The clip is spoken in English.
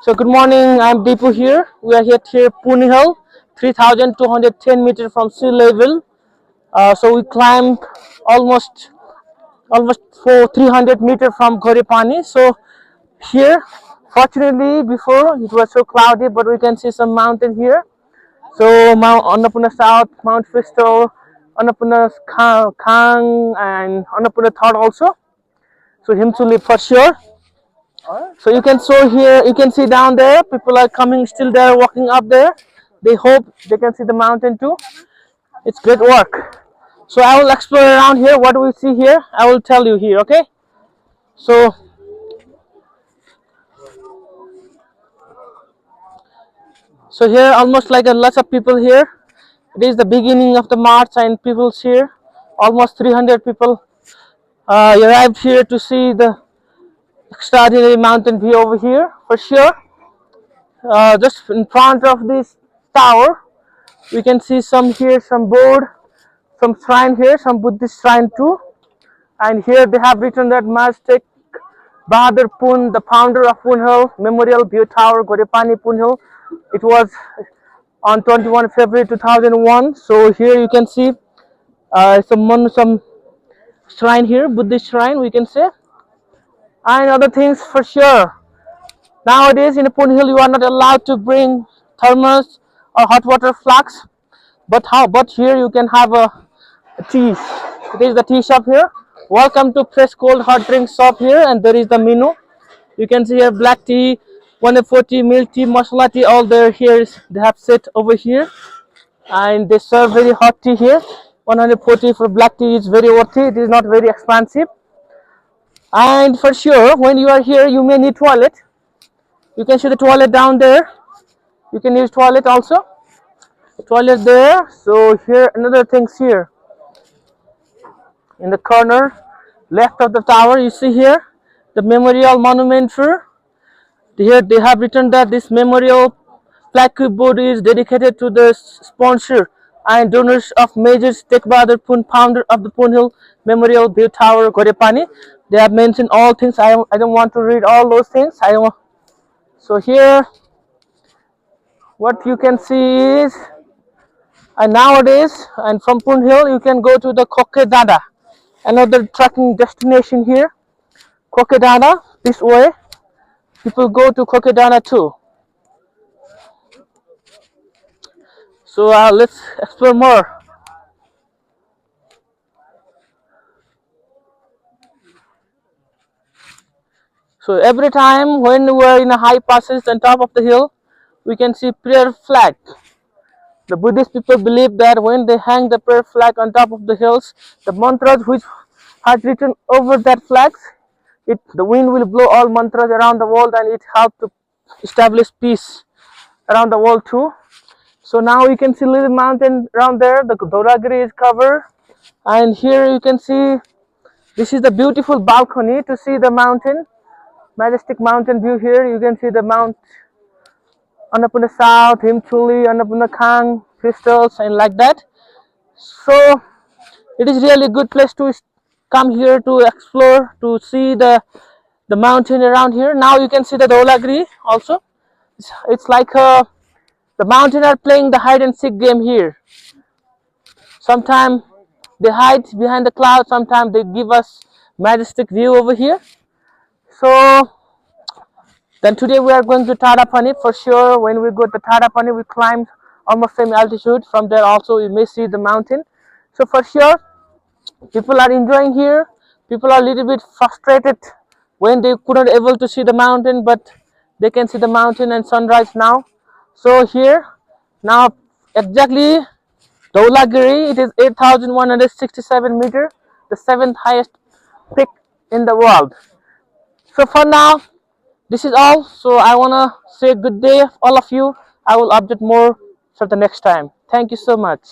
So good morning, I'm Deepu here. We are here Poon Hill, 3,210 meters from sea level. So we climbed almost for 300 meters from Ghorepani. So here, fortunately, before it was so cloudy, but we can see some mountain here. So Mount Annapurna South, Mount Fisto, Annapurna Fang, and Annapurna Third also. So Himchuli for sure. So you can show here, you can see down there, people are coming still there, walking up there. They hope they can see the mountain too. It's great work. So I will explore around here. What do we see here? I will tell you here, okay? So, so here almost like a lots of people here. It is the beginning of the march and people's here. Almost 300 people arrived here to see the extraordinary mountain view over here for sure. Just in front of this tower, we can see some here, some board, some shrine here, some Buddhist shrine too. And here they have written that Master Bahadur Poon, the founder of Poon Hill Memorial View Tower, Ghorepani Poon Hill. It was on 21 February 2001. So here you can see some shrine here, Buddhist shrine we can say, and other things for sure. Nowadays in Poon Hill you are not allowed to bring thermos or hot water flasks, but here you can have a tea. It is the tea shop here. Welcome to fresh cold hot drink shop here, and there is the menu. You can see here black tea, 140 milk tea, masala tea, all there here is they have set over here, and they serve very hot tea here. 140 for black tea is very worthy. It is not very expensive, and for sure when you are here you may need toilet. You can see the toilet down there. You can use toilet also. Toilet there. So here another things here. In the corner left of the tower you see here the memorial monument here. Here they have written that this memorial plaque board is dedicated to the sponsor and donors of Major Sheikh Bahadur Poon, founder of the Poon Hill Memorial View Tower, Ghorepani. They have mentioned all things. I don't want to read all those things. I don't want. So here what you can see is, and nowadays, and from Poon Hill you can go to the Kokedada, another trekking destination here. Kokedada, this way. People go to Kokedada too. So let's explore more. So every time when we are in a high passes on top of the hill, we can see prayer flag. The Buddhist people believe that when they hang the prayer flag on top of the hills, the mantras which are written over that flags, the wind will blow all mantras around the world, and it helps to establish peace around the world too. So now you can see little mountain around there. The Mt.Dhaulagiri is covered, and here you can see this is the beautiful balcony to see the mountain, majestic mountain view here. You can see the Mt.Annapurna South, Himchuli, Annapurna Khang, crystals, and like that. So it is really a good place to come here to explore, to see the mountain around here. Now you can see the Dhaulagiri also. It's like the mountain are playing the hide and seek game here. Sometimes they hide behind the clouds, sometimes they give us majestic view over here. So then today we are going to Mt.Annapurna for sure. When we go to Mt.Annapurna, we climb almost same altitude. From there also you may see the mountain. So for sure people are enjoying here. People are a little bit frustrated when they couldn't able to see the mountain, but they can see the mountain and sunrise now. So here now exactly Dhaulagiri, it is 8,167 meters, the 7th highest peak in the world. So for now this is all. So I wanna say good day all of you. I will update more for the next time. Thank you so much.